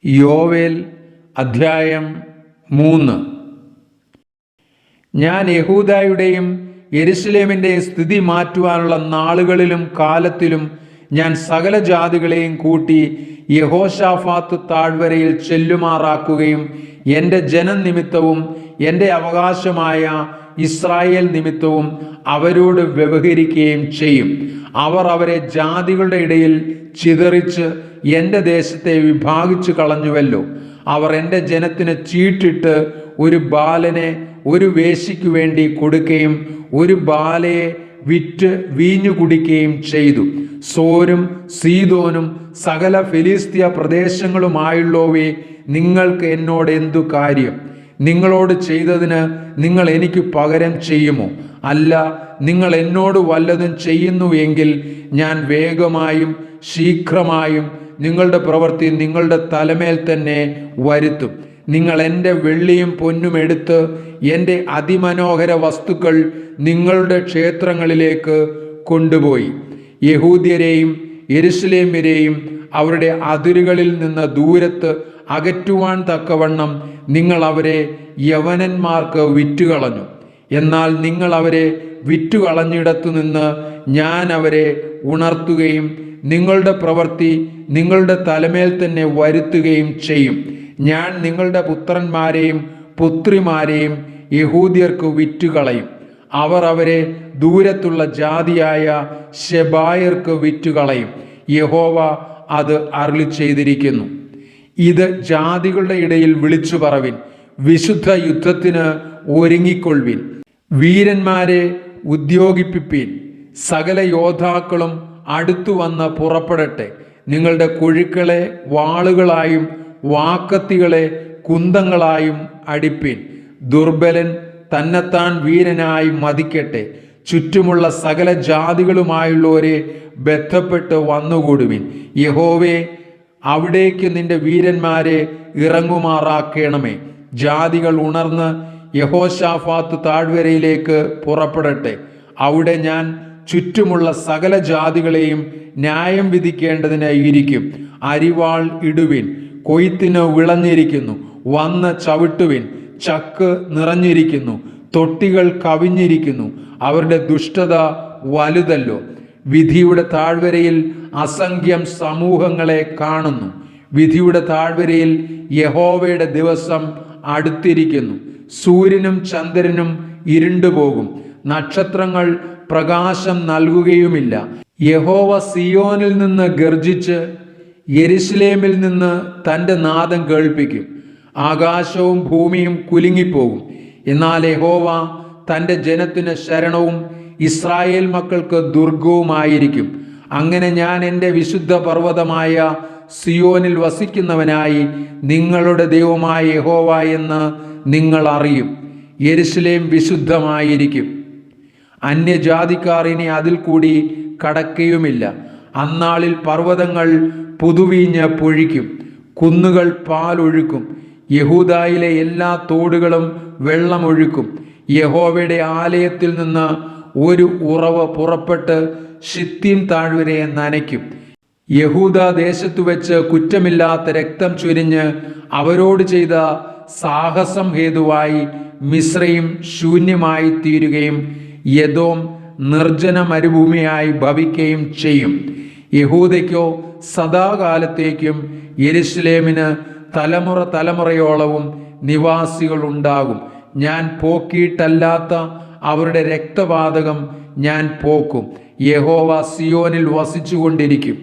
യോവേൽ അധ്യായം 3. ഞാൻ യഹൂദായുടെയും യെരുശലേമിൻ്റെയും സ്ഥിതി മാറ്റുവാനുള്ള നാളുകളിലും കാലത്തിലും ഞാൻ സകല ജാതികളെയും കൂട്ടി യഹോശാഫാത്ത് താഴ്വരയിൽ ചെല്ലുമാറാക്കുകയും എൻ്റെ ജനം നിമിത്തവും എൻ്റെ അവകാശമായ ഇസ്രായേൽ നിമിത്തവും അവരോട് വ്യവഹരിക്കുകയും ചെയ്യും. അവർ അവരെ ജാതികളുടെ ഇടയിൽ ചിതറിച്ച് എൻ്റെ ദേശത്തെ വിഭാഗിച്ചു കളഞ്ഞുവല്ലോ. അവർ എൻ്റെ ജനത്തിന് ചീട്ടിട്ട് ഒരു ബാലനെ ഒരു വേശ്യയ്ക്കു വേണ്ടി കൊടുക്കുകയും ഒരു ബാലയെ വിറ്റ് വീഞ്ഞു കുടിക്കുകയും ചെയ്തു. സോരും സീദോനും സകല ഫിലിസ്ത്യ പ്രദേശങ്ങളുമായുള്ളവേ, നിങ്ങൾക്ക് എന്നോട് എന്തു കാര്യം? നിങ്ങളോട് ചെയ്തതിന് നിങ്ങൾ എനിക്ക് പകരം ചെയ്യുമോ? അല്ല, നിങ്ങൾ എന്നോട് വല്ലതും ചെയ്യുന്നു എങ്കിൽ ഞാൻ വേഗമായും ശീഘ്രമായും നിങ്ങളുടെ പ്രവൃത്തി നിങ്ങളുടെ തലമേൽ തന്നെ വരുത്തും. നിങ്ങൾ എൻ്റെ വെള്ളിയും പൊന്നും എടുത്ത് എൻ്റെ അതിമനോഹര വസ്തുക്കൾ നിങ്ങളുടെ ക്ഷേത്രങ്ങളിലേക്ക് കൊണ്ടുപോയി യഹൂദ്യരെയും യെരുശലേമ്യരെയും അവരുടെ അതിരുകളിൽ നിന്ന് ദൂരത്ത് അകറ്റുവാൻ തക്കവണ്ണം നിങ്ങൾ അവരെ യവനന്മാർക്ക് വിറ്റുകളഞ്ഞു. എന്നാൽ നിങ്ങൾ അവരെ വിറ്റുകളഞ്ഞിടത്തു നിന്ന് ഞാൻ അവരെ ഉണർത്തുകയും നിങ്ങളുടെ പ്രവൃത്തി നിങ്ങളുടെ തലമേൽ തന്നെ വരുത്തുകയും ചെയ്യും. ഞാൻ നിങ്ങളുടെ പുത്രന്മാരെയും പുത്രിമാരെയും യഹൂദ്യർക്ക് വിറ്റുകളയും. അവർ അവരെ ദൂരത്തുള്ള ജാതിയായ ശെബായർക്ക് വിറ്റുകളയും. യഹോവ അത് അരുളി ചെയ്തിരിക്കുന്നു. ഇത് ജാതികളുടെ ഇടയിൽ വിളിച്ചു പറവിൻ, വിശുദ്ധ യുദ്ധത്തിന് ഒരുങ്ങിക്കൊള്ളുവിൻ, വീരന്മാരെ ഉദ്യോഗിപ്പിപ്പീൻ, സകല യോദ്ധാക്കളും അടുത്തു വന്ന് പുറപ്പെടട്ടെ. നിങ്ങളുടെ കൊഴുക്കളെ വാളുകളായും വാക്കത്തികളെ കുന്തങ്ങളായും അടിപ്പീൻ. ദുർബലൻ തന്നെത്താൻ വീരനായി മതിക്കട്ടെ. ചുറ്റുമുള്ള സകല ജാതികളുമായുള്ളവരെ ബന്ധപ്പെട്ട് വന്നുകൂടുവിൻ. യഹോവേ, അവിടേക്ക് നിന്റെ വീരന്മാരെ ഇറങ്ങുമാറാക്കണമേ. ജാതികൾ ഉണർന്ന് യഹോശാഫാത്ത് താഴ്വരയിലേക്ക് പുറപ്പെടട്ടെ. അവിടെ ഞാൻ ചുറ്റുമുള്ള സകല ജാതികളെയും ന്യായം വിധിക്കേണ്ടതിന് ഇരിക്കും. അരിവാൾ ഇടുവിൻ, കൊയ്ത്തിന് വിളഞ്ഞിരിക്കുന്നു, വന്ന് ചവിട്ടുവിൻ. ചക്ക് നിറഞ്ഞിരിക്കുന്നു, തൊട്ടികൾ കവിഞ്ഞിരിക്കുന്നു, അവരുടെ ദുഷ്ടത വലുതല്ലോ. വിധിയുടെ താഴ്വരയിൽ അസംഖ്യം സമൂഹങ്ങളെ കാണുന്നു. വിധിയുടെ താഴ്വരയിൽ യഹോവയുടെ ദിവസം അടുത്തിരിക്കുന്നു. സൂര്യനും ചന്ദ്രനും ഇരുണ്ടുപോകും, നക്ഷത്രങ്ങൾ പ്രകാശം നൽകുകയുമില്ല. യഹോവ സിയോനിൽ നിന്ന് ഗർജിച്ച് യെരുശലേമിൽ നിന്ന് തൻ്റെ നാദം കേൾപ്പിക്കും. ആകാശവും ഭൂമിയും കുലുങ്ങിപ്പോകും. എന്നാൽ യഹോവ തൻ്റെ ജനത്തിന് ശരണവും ഇസ്രായേൽ മക്കൾക്ക് ദുർഗവുമായിരിക്കും. അങ്ങനെ ഞാൻ എൻ്റെ വിശുദ്ധ പർവ്വതമായ സിയോനിൽ വസിക്കുന്നവനായി നിങ്ങളുടെ ദൈവമായ യഹോവ എന്ന് നിങ്ങൾ അറിയും. യെരുശലേം വിശുദ്ധമായിരിക്കും. അന്യജാതിക്കാർ ഇനി അതിൽ കൂടി കടക്കുകയുമില്ല. അന്നാളിൽ പർവ്വതങ്ങൾ പുതുവീഞ്ഞ് പൊഴിക്കും, കുന്നുകൾ പാലൊഴുക്കും, യഹൂദായിലെ എല്ലാ തോടുകളും വെള്ളമൊഴുക്കും. യഹോവയുടെ ആലയത്തിൽ നിന്ന് ഒരു ഉറവ് പുറപ്പെട്ട് ശിത്തീം താഴ്വരയെ നനയ്ക്കും. യഹൂദ ദേശത്തു വെച്ച് കുറ്റമില്ലാത്ത രക്തം ചൊരിഞ്ഞ് അവരോട് ചെയ്ത സാഹസം ഹേതുവായി മിസ്രയീം ശൂന്യമായി തീരുകയും യദോം നിർജ്ജന മരുഭൂമിയായി ഭവിക്കുകയും ചെയ്യും. യഹൂദയ്ക്കോ സദാകാലത്തേക്കും യെരുശലേമിന് തലമുറ തലമുറയോളവും നിവാസികൾ ഉണ്ടാകും. ഞാൻ പോക്കിയിട്ടല്ലാത്ത അവരുടെ രക്തപാതകം ഞാൻ പോക്കും. യഹോവ സിയോനിൽ വസിച്ചുകൊണ്ടിരിക്കും.